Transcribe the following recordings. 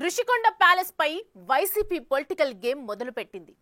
Rushikonda palace పై YCP political game మొదలుపెట్టింది.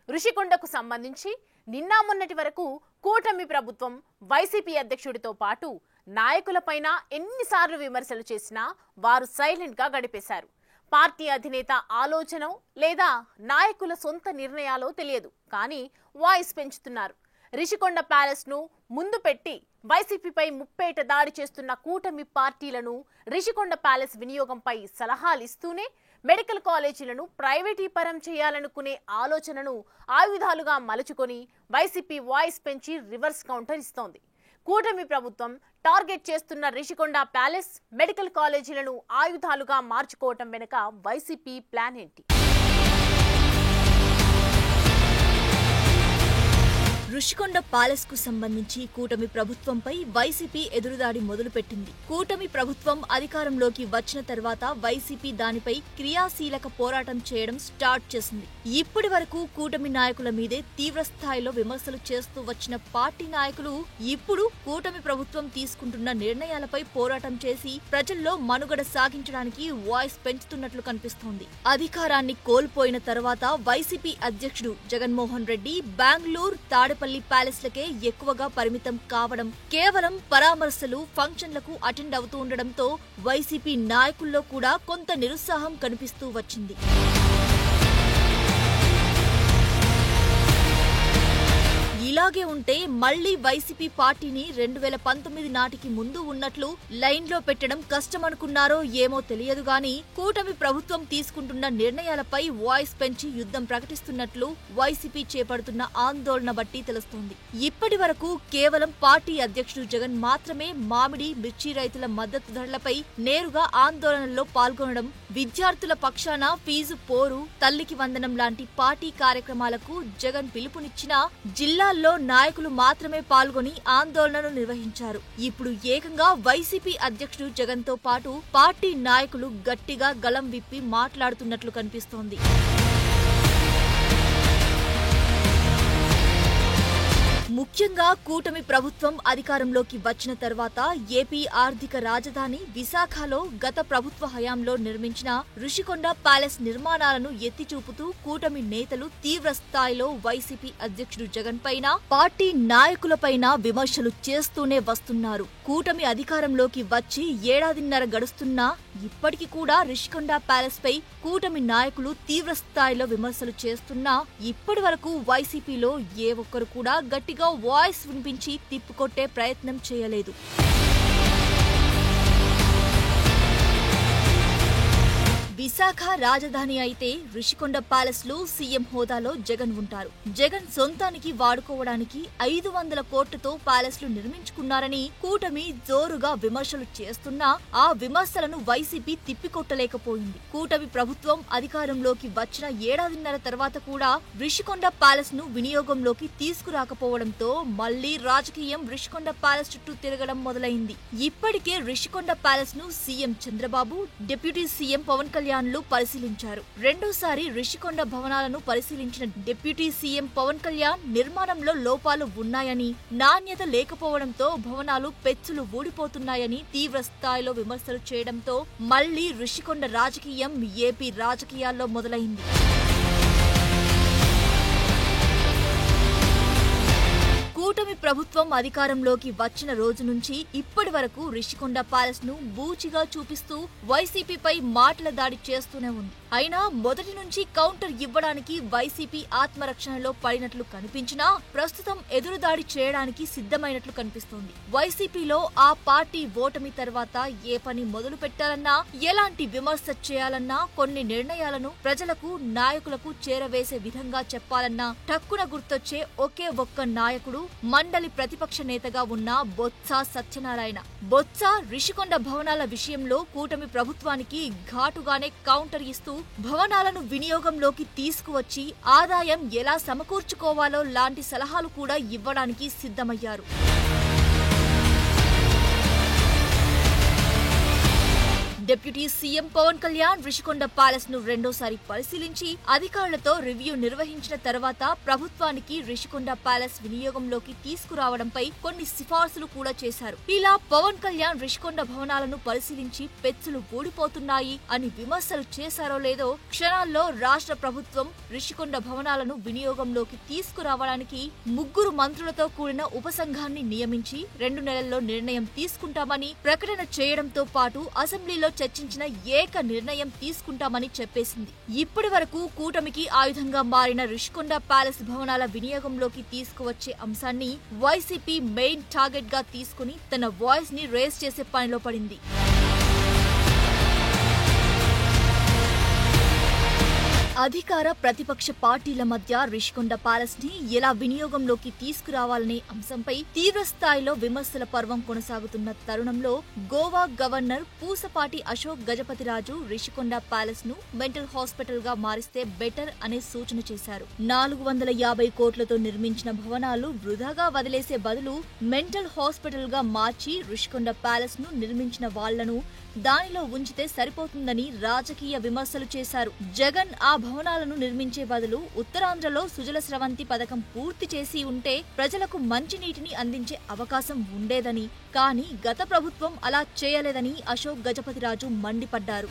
రుషికొండకు సంబంధించి నిన్న మొన్నటి వరకు కూటమి ప్రభుత్వం వైసీపీ అధ్యక్షుడితో పాటు నాయకులపైన ఎన్నిసార్లు విమర్శలు చేసినా వారు సైలెంట్ గా గడిపేశారు. పార్టీ అధినేత ఆలోచన లేదా నాయకుల సొంత నిర్ణయాలో తెలియదు, కానీ వాయిస్ పెంచుతున్నారు. రిషికొండ ప్యాలెస్ ను ముందు పెట్టి వైసీపీపై ముప్పేట దాడి చేస్తున్న కూటమి పార్టీలను రిషికొండ ప్యాలెస్ వినియోగంపై సలహాలు ఇస్తూనే మెడికల్ కాలేజీలను ప్రైవేటీకరణ చేయాలనుకునే ఆలోచనను ఆయుధాలుగా మలుచుకొని వైసీపీ వాయిస్ పెంచి రివర్స్ కౌంటర్ ఇస్తోంది. కూటమి ప్రభుత్వం టార్గెట్ చేస్తున్న రిషికొండ ప్యాలెస్, మెడికల్ కాలేజీలను ఆయుధాలుగా మార్చుకోవటం వెనుక వైసీపీ ప్లాన్ ఏంటి? రుషికొండ ప్యాలెస్ కు సంబంధించి కూటమి ప్రభుత్వంపై వైసీపీ ఎదురుదాడి మొదలుపెట్టింది. కూటమి ప్రభుత్వం అధికారంలోకి వచ్చిన తర్వాత వైసీపీ దానిపై క్రియాశీలక పోరాటం చేయడం స్టార్ట్ చేసింది. ఇప్పటి వరకు కూటమి నాయకుల మీదే తీవ్ర స్థాయిలో విమర్శలు చేస్తూ వచ్చిన పార్టీ నాయకులు ఇప్పుడు కూటమి ప్రభుత్వం తీసుకుంటున్న నిర్ణయాలపై పోరాటం చేసి ప్రజల్లో మనుగడ సాగించడానికి వాయిస్ పెంచుతున్నట్లు కనిపిస్తోంది. అధికారాన్ని కోల్పోయిన తర్వాత వైసీపీ అధ్యక్షుడు జగన్మోహన్ రెడ్డి బెంగళూరు, తాడేపల్లి ప్యాలెస్లకే ఎక్కువగా పరిమితం కావడం, కేవలం పరామర్శలు, ఫంక్షన్లకు అటెండ్ అవుతూ ఉండడంతో వైసీపీ నాయకుల్లో కూడా కొంత నిరుత్సాహం కనిపిస్తూ వచ్చింది. ఇలాగే ఉంటే మళ్లీ వైసీపీ పార్టీని 2019 నాటికి ముందు ఉన్నట్లు లైన్లో పెట్టడం కష్టమనుకున్నారో ఏమో తెలియదు గాని కూటమి ప్రభుత్వం తీసుకుంటున్న నిర్ణయాలపై వాయిస్ పెంచి యుద్ధం ప్రకటిస్తున్నట్లు వైసీపీ చేపడుతున్న ఆందోళన బట్టి తెలుస్తోంది. ఇప్పటి వరకు కేవలం పార్టీ అధ్యక్షుడు జగన్ మాత్రమే మామిడి, మిర్చి రైతుల మద్దతు ధరలపై నేరుగా ఆందోళనలో పాల్గొనడం, విద్యార్థుల పక్షాన ఫీజు పోరు, తల్లికి వందనం లాంటి పార్టీ కార్యక్రమాలకు జగన్ పిలుపునిచ్చినా జిల్లాల్లో నాయకులు మాత్రమే పాల్గొని ఆందోళనలు నిర్వహించారు. ఇప్పుడు ఏకంగా వైసీపీ అధ్యక్షుడు జగన్ తో పాటు పార్టీ నాయకులు గట్టిగా గళం విప్పి మాట్లాడుతున్నట్లు కనిపిస్తోంది. ముఖ్యంగా కూటమి ప్రభుత్వం అధికారంలోకి వచ్చిన తర్వాత ఏపీ ఆర్థిక రాజధాని విశాఖలో గత ప్రభుత్వ హయాంలో నిర్మించిన రుషికొండ ప్యాలెస్ నిర్మాణాలను ఎత్తిచూపుతూ కూటమి నేతలు తీవ్ర స్థాయిలో వైసీపీ అధ్యక్షుడు జగన్ పైన, పార్టీ నాయకులపైన విమర్శలు చేస్తూనే వస్తున్నారు. కూటమి అధికారంలోకి వచ్చి ఏడాదిన్నర గడుస్తున్నా ఇప్పటికి కూడా రిషికొండ ప్యాలెస్ పై కూటమి నాయకులు తీవ్ర స్థాయిలో విమర్శలు చేస్తున్నా ఇప్పటి వరకు వైసీపీలో ఏ ఒక్కరు కూడా గట్టిగా వాయిస్ వినిపించి తిప్పుకొట్టే ప్రయత్నం చేయలేదు. విశాఖ రాజధాని అయితే రిషికొండ ప్యాలెస్ లో సీఎం హోదాలో జగన్ ఉంటారు. జగన్ సొంతానికి వాడుకోవడానికి 500 కోట్లతో ప్యాలెస్ లు నిర్మించుకున్నారని కూటమి జోరుగా విమర్శలు చేస్తున్నా ఆ విమర్శలను వైసీపీ తిప్పికొట్టలేకపోయింది. కూటమి ప్రభుత్వం అధికారంలోకి వచ్చిన ఏడాదిన్నర తర్వాత కూడా రిషికొండ ప్యాలెస్ ను వినియోగంలోకి తీసుకురాకపోవడంతో మళ్లీ రాజకీయం రిషికొండ ప్యాలెస్ చుట్టూ తిరగడం మొదలైంది. ఇప్పటికే రిషికొండ ప్యాలెస్ ను CM Chandrababu, deputy CM Pawan Kalyan పరిశీలించారు. రెండోసారి రిషికొండ భవనాలను పరిశీలించిన డిప్యూటీ సీఎం పవన్ కళ్యాణ్ నిర్మాణంలో లోపాలు ఉన్నాయని, నాణ్యత లేకపోవడంతో భవనాలు పెచ్చులు ఊడిపోతున్నాయని తీవ్ర స్థాయిలో విమర్శలు చేయడంతో మళ్లీ రిషికొండ రాజకీయం ఏపీ రాజకీయాల్లో మొదలైంది. కూటమి ప్రభుత్వం అధికారంలోకి వచ్చిన రోజు నుంచి ఇప్పటి వరకు రిషికొండ ప్యాలెస్ ను బూచిగా చూపిస్తూ వైసీపీపై మాటల దాడి చేస్తూనే ఉంది. అయినా మొదటి నుంచి కౌంటర్ ఇవ్వడానికి వైసీపీ ఆత్మరక్షణలో పడినట్లు కనిపించినా ప్రస్తుతం ఎదురుదాడి చేయడానికి సిద్ధమైనట్లు కనిపిస్తోంది. వైసీపీలో ఆ పార్టీ ఓటమి తర్వాత ఏ పని మొదలు పెట్టాలన్నా, ఎలాంటి విమర్శ చేయాలన్నా, కొన్ని నిర్ణయాలను ప్రజలకు, నాయకులకు చేరవేసే విధంగా చెప్పాలన్నా టక్కున గుర్తొచ్చే ఒకే ఒక్క నాయకుడు మండలి ప్రతిపక్ష నేతగా ఉన్న బొత్స సత్యనారాయణ. బొత్స రిషికొండ భవనాల విషయంలో కూటమి ప్రభుత్వానికి ఘాటుగానే కౌంటర్ ఇస్తూ భవనాలను వినియోగంలోకి తీసుకువచ్చి ఆదాయం ఎలా సమకూర్చుకోవాలో లాంటి సలహాలు కూడా ఇవ్వడానికి సిద్ధమయ్యారు. Deputy CM Pawan Kalyan Rushikonda palace ను రెండోసారి పరిశీలించి అధికారులతో రివ్యూ నిర్వహించిన తర్వాత ప్రభుత్వానికి రిషికొండ ప్యాలెస్ వినియోగంలోకి తీసుకురావడంపై కొన్ని సిఫార్సులు కూడా చేశారు. ఇలా పవన్ కళ్యాణ్ రిషికొండ భవనాలను పరిశీలించి పెచ్చులు ఊడిపోతున్నాయి అని విమర్శలు చేశారో లేదో క్షణాల్లో రాష్ట్ర ప్రభుత్వం రిషికొండ భవనాలను వినియోగంలోకి తీసుకురావడానికి 3 మంత్రులతో కూడిన ఉపసంఘాన్ని నియమించి 2 నెలల్లో నిర్ణయం తీసుకుంటామని ప్రకటన చేయడంతో పాటు అసెంబ్లీలో చర్చించిన ఏక నిర్ణయం తీసుకుంటామని చెప్పేసింది. ఇప్పటి వరకు కూటమికి ఆయుధంగా మారిన రిషికొండ ప్యాలెస్ భవనాల వినియోగంలోకి తీసుకువచ్చే అంశాన్ని వైసీపీ మెయిన్ టార్గెట్ గా తీసుకుని తన వాయిస్ ని రేస్ చేసే పనిలో పడింది. అధికార ప్రతిపక్ష పార్టీల మధ్య రిషికొండ ప్యాలెస్ ని ఎలా వినియోగంలోకి తీసుకురావాలనే అంశంపై తీవ్ర స్థాయిలో విమర్శల పర్వం కొనసాగుతున్న తరుణంలో గోవా గవర్నర్ పూసపాటి అశోక్ గజపతిరాజు రిషికొండ ప్యాలెస్ ను మెంటల్ హాస్పిటల్ గా మారిస్తే బెటర్ అనే సూచన చేశారు. 450 కోట్లతో నిర్మించిన భవనాలు వృధాగా వదిలేసే బదులు మెంటల్ హాస్పిటల్ గా మార్చి రిషికొండ ప్యాలెస్ ను నిర్మించిన వాళ్లను దానిలో ఉంచితే సరిపోతుందని రాజకీయ విమర్శలు చేశారు. జగన్ ఆ భవనాలను నిర్మించే బదులు ఉత్తరాంధ్రలో సుజల స్రవంతి పథకం పూర్తి చేసి ఉంటే ప్రజలకు మంచినీటిని అందించే అవకాశం ఉండేదని, కానీ గత ప్రభుత్వం అలా చేయలేదని అశోక్ గజపతిరాజు మండిపడ్డారు.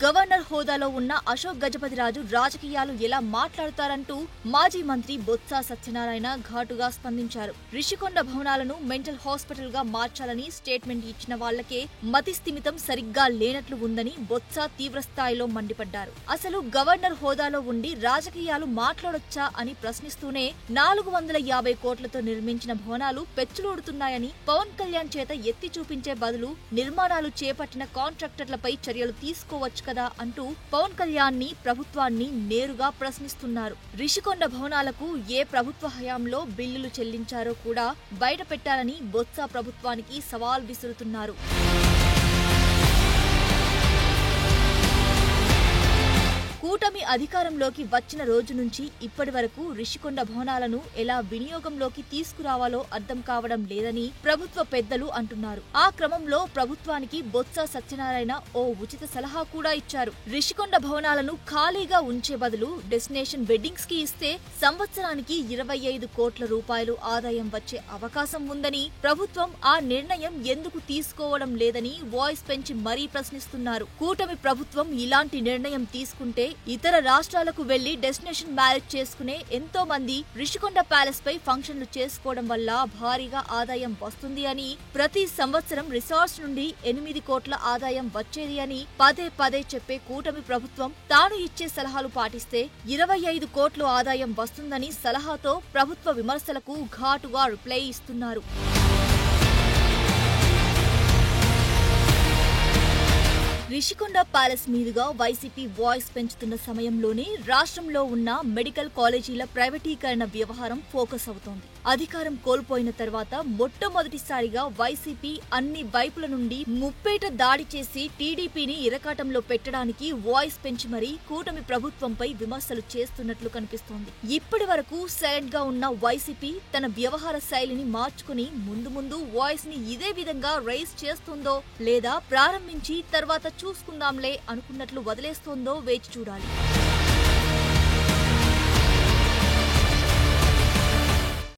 గవర్నర్ హోదాలో ఉన్న అశోక్ గజపతిరాజు రాజకీయాలు ఎలా మాట్లాడతారంటూ మాజీ మంత్రి బొత్స సత్యనారాయణ ఘాటుగా స్పందించారు. రిషికొండ భవనాలను మెంటల్ హాస్పిటల్ గా మార్చాలని స్టేట్మెంట్ ఇచ్చిన వాళ్లకే మతి స్థిమితం సరిగ్గా లేనట్లు ఉందని బొత్స తీవ్రస్థాయిలో మండిపడ్డారు. అసలు గవర్నర్ హోదాలో ఉండి రాజకీయాలు మాట్లాడొచ్చా అని ప్రశ్నిస్తూనే 450 కోట్లతో నిర్మించిన భవనాలు పెచ్చులూడుతున్నాయని పవన్ కళ్యాణ్ చేత ఎత్తి చూపించే బదులు నిర్మాణాలు చేపట్టిన కాంట్రాక్టర్లపై చర్యలు తీసుకోవచ్చు కదా అంటూ పవన్ కళ్యాణ్ ని ప్రభుత్వాన్ని నేరుగా ప్రశ్నిస్తున్నారు. రిషికొండ భవనాలకు ఏ ప్రభుత్వ హయాంలో బిల్లులు చెల్లించారో కూడా బయట పెట్టాలని బొత్స ప్రభుత్వానికి సవాల్ విసురుతున్నారు. కూటమి అధికారంలోకి వచ్చిన రోజు నుంచి ఇప్పటి వరకు రిషికొండ భవనాలను ఎలా వినియోగంలోకి తీసుకురావాలో అర్థం కావడం లేదని ప్రభుత్వ పెద్దలు అంటున్నారు. ఆ క్రమంలో ప్రభుత్వానికి బొత్స సత్యనారాయణ ఓ ఉచిత సలహా కూడా ఇచ్చారు. రిషికొండ భవనాలను ఖాళీగా ఉంచే బదులు డెస్టినేషన్ వెడ్డింగ్స్ కి ఇస్తే సంవత్సరానికి 25 కోట్ల రూపాయలు ఆదాయం వచ్చే అవకాశం ఉందని, ప్రభుత్వం ఆ నిర్ణయం ఎందుకు తీసుకోవడం లేదని వాయిస్ పెంచి మరీ ప్రశ్నిస్తున్నారు. కూటమి ప్రభుత్వం ఇలాంటి నిర్ణయం తీసుకుంటే ఇతర రాష్ట్రాలకు వెళ్లి డెస్టినేషన్ మ్యారేజ్ చేసుకునే ఎంతో మంది రిషికొండ ప్యాలెస్ పై ఫంక్షన్లు చేసుకోవడం వల్ల భారీగా ఆదాయం వస్తుంది అని, ప్రతి సంవత్సరం రిసార్ట్స్ నుండి 8 కోట్ల ఆదాయం వచ్చేది అని పదే పదే చెప్పే కూటమి ప్రభుత్వం తాను ఇచ్చే సలహాలు పాటిస్తే 25 కోట్లు ఆదాయం వస్తుందని సలహాతో ప్రభుత్వ విమర్శలకు ఘాటుగా రిప్లై ఇస్తున్నారు. రిషికొండ ప్యాలెస్ మీదుగా వైసీపీ వాయిస్ పెంచుతున్న సమయంలోనే రాష్ట్రంలో ఉన్న మెడికల్ కాలేజీల ప్రైవేటీకరణ వ్యవహారం ఫోకస్ అవుతోంది. అధికారం కోల్పోయిన తర్వాత మొట్టమొదటిసారిగా వైసీపీ అన్ని వైపుల నుండి ముప్పేట దాడి చేసి టీడీపీని ఇరకాటంలో పెట్టడానికి వాయిస్ పెంచి మరీ కూటమి ప్రభుత్వంపై విమర్శలు చేస్తున్నట్లు కనిపిస్తోంది. ఇప్పటి వరకు సైలెంట్ గా ఉన్న వైసీపీ తన వ్యవహార శైలిని మార్చుకుని ముందు వాయిస్ ని ఇదే విధంగా రైజ్ చేస్తుందో లేదా ప్రారంభించి తర్వాత చూసుకుందాంలే అనుకున్నట్లు వదిలేస్తోందో వేచి చూడాలి.